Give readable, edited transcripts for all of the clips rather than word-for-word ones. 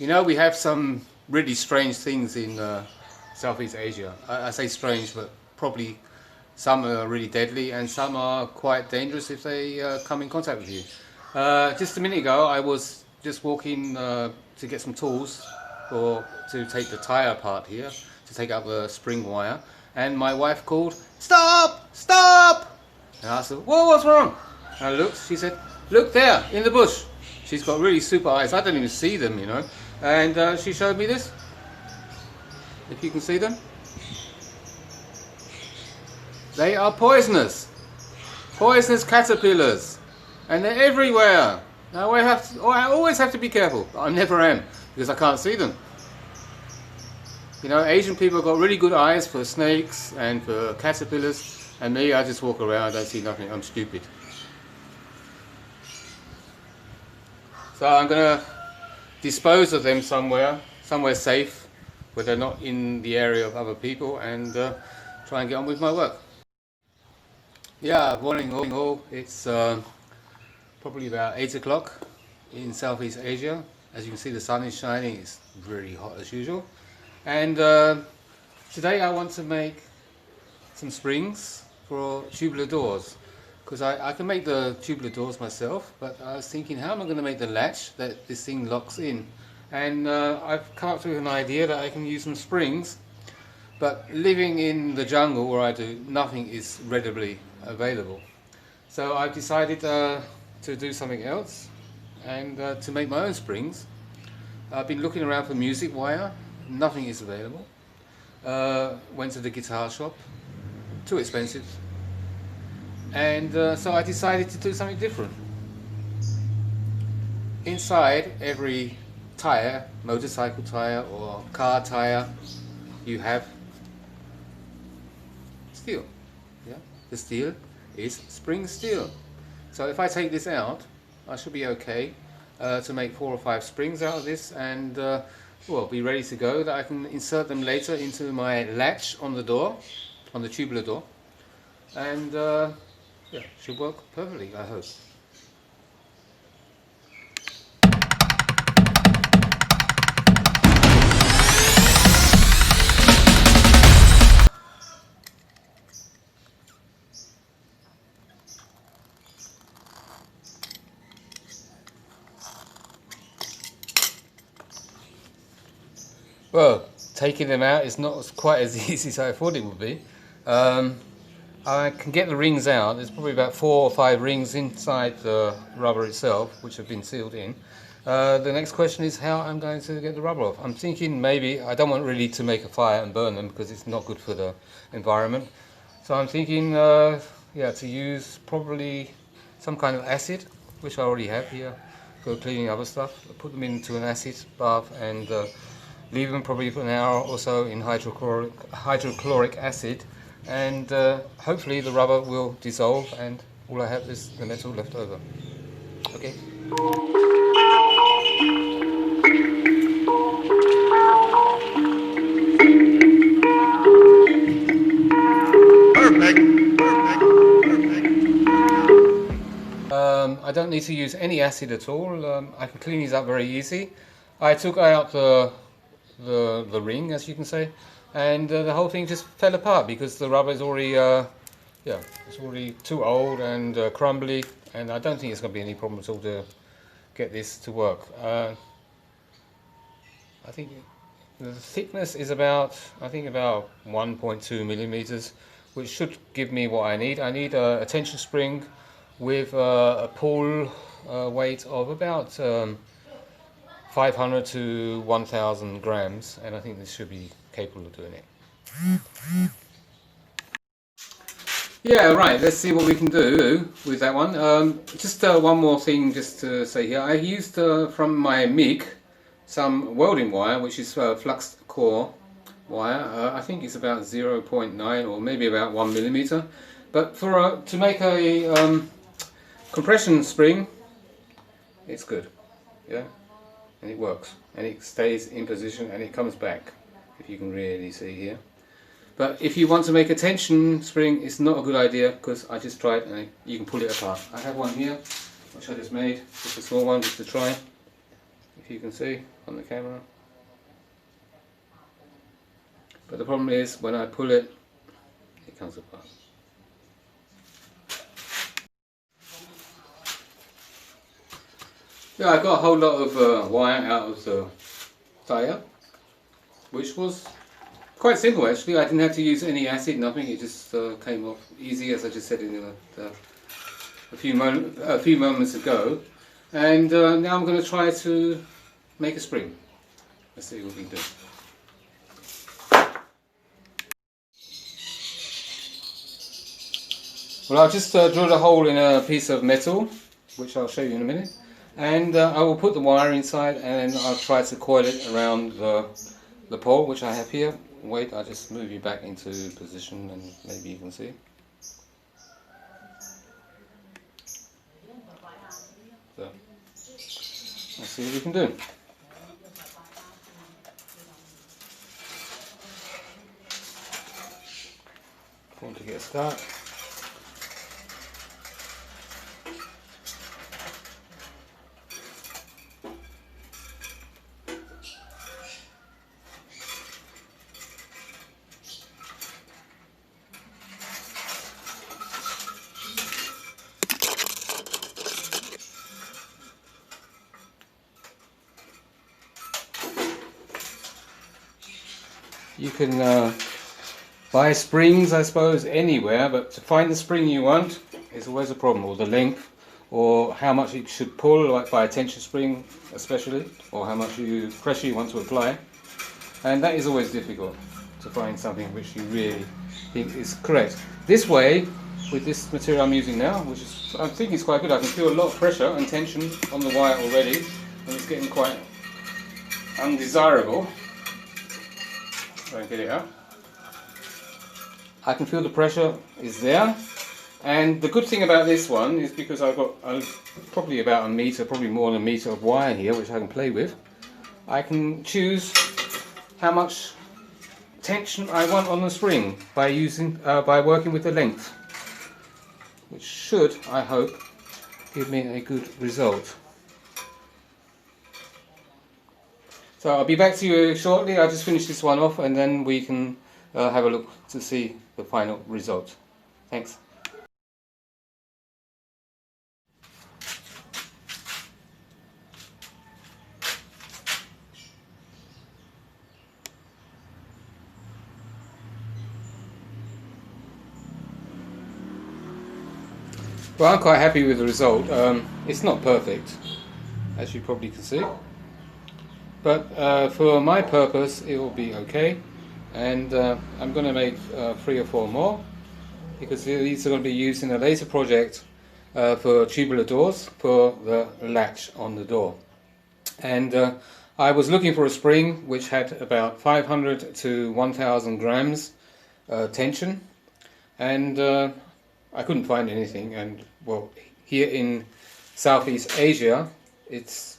You know, we have some really strange things in Southeast Asia. I say strange, but probably some are really deadly and some are quite dangerous if they come in contact with you. Just a minute ago, I was just walking to get some tools to take the tire apart here, to take out the spring wire, and my wife called, "Stop! Stop!" And I said, "Whoa, what's wrong?" And I looked, she said, "Look there, in the bush." She's got really super eyes, I don't even see them, you know. And she showed me this, if you can see them. They are poisonous. Poisonous caterpillars. And they're everywhere. Now I always have to be careful. I never am, because I can't see them. You know, Asian people have got really good eyes for snakes and for caterpillars. And me, I just walk around, I don't see nothing, I'm stupid. So I'm going to dispose of them somewhere safe, where they're not in the area of other people, and try and get on with my work. Yeah, morning all. It's probably about 8 o'clock in Southeast Asia. As you can see, the sun is shining. It's really hot as usual. And today I want to make some springs for tubular doors, because I can make the tubular doors myself, but I was thinking, how am I going to make the latch that this thing locks in? And I've come up with an idea that I can use some springs, but living in the jungle where I do, nothing is readily available. So I've decided to do something else, and to make my own springs. I've been looking around for music wire, nothing is available. Went to the guitar shop, too expensive. And so I decided to do something different. Inside every tire, motorcycle tire or car tire, you have steel. Yeah? The steel is spring steel. So if I take this out, I should be okay to make 4 or 5 springs out of this, and well, be ready to go, that I can insert them later into my latch on the door, on the tubular door, and yeah, should work perfectly, I hope. Well, taking them out is not quite as easy as I thought it would be. I can get the rings out. There's probably about 4 or 5 rings inside the rubber itself, which have been sealed in. The next question is how I'm going to get the rubber off. I'm thinking maybe, I don't want really to make a fire and burn them, because it's not good for the environment. So I'm thinking, yeah, to use probably some kind of acid, which I already have here for cleaning other stuff. Put them into an acid bath and leave them probably for an hour or so in hydrochloric acid, and hopefully the rubber will dissolve and all I have is the metal left over. Okay. Perfect. I don't need to use any acid at all. I can clean these up very easy. I took out the ring, as you can say, and the whole thing just fell apart because the rubber is already yeah, it's already too old and crumbly, and I don't think it's going to be any problem at all to get this to work. I think the thickness is about, I think about 1.2 millimeters, which should give me what I need. I need a tension spring with a pull weight of about 500 to 1,000 grams, and I think this should be capable of doing it. Yeah, right, let's see what we can do with that one. Just one more thing just to say here. I used from my MIG some welding wire, which is flux core wire. I think it's about 0.9 or maybe about 1 millimeter. But for to make a compression spring, it's good. Yeah. And it works, and it stays in position, and it comes back, if you can really see here. But if you want to make a tension spring, it's not a good idea, because I just tried and you can pull it apart. I have one here which I just made, just a small one just to try. if you can see on the camera. But the problem is when I pull it, it comes apart. Yeah, I got a whole lot of wire out of the tyre, which was quite simple actually. I didn't have to use any acid, nothing. It just came off easy, as I just said in a few moments ago. And now I'm going to try to make a spring. Let's see what we can do. Well, I've just drilled a hole in a piece of metal, which I'll show you in a minute. And I will put the wire inside and I'll try to coil it around the pole, which I have here. Wait, I'll just move you back into position and maybe you can see. So, let's see what we can do. Want to get a start. You can buy springs, I suppose, anywhere, but to find the spring you want is always a problem, or the length, or how much it should pull, like by a tension spring especially, or how much pressure you want to apply. And that is always difficult, to find something which you really think is correct. This way, with this material I'm using now, which is, I think is quite good, I can feel a lot of pressure and tension on the wire already, and it's getting quite undesirable. Try and get it out. I can feel the pressure is there, and the good thing about this one is because I've got probably about a meter, probably more than a meter of wire here, which I can play with. I can choose how much tension I want on the spring by working with the length, which should, I hope, give me a good result. So I'll be back to you shortly. I'll just finish this one off and then we can have a look to see the final result. Thanks. Well, I'm quite happy with the result. It's not perfect, as you probably can see. But for my purpose it will be okay, and I'm going to make 3 or 4 more, because these are going to be used in a later project for tubular doors, for the latch on the door. And I was looking for a spring which had about 500 to 1000 grams tension, and I couldn't find anything. And well, here in Southeast Asia it's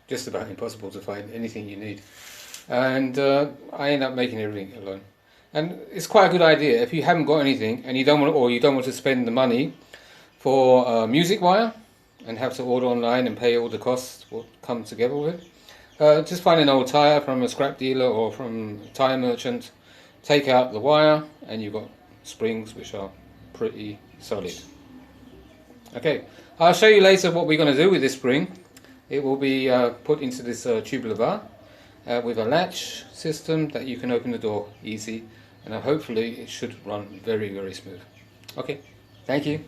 just about impossible to find anything you need, and I end up making everything alone. And it's quite a good idea if you haven't got anything and you don't want to spend the money for music wire and have to order online and pay all the costs what come together with it. Just find an old tire from a scrap dealer or from a tire merchant, take out the wire, and you've got springs which are pretty solid. Okay, I'll show you later what we're going to do with this spring. It will be put into this tubular bar with a latch system that you can open the door easy, and hopefully it should run very, very smooth. Okay, thank you.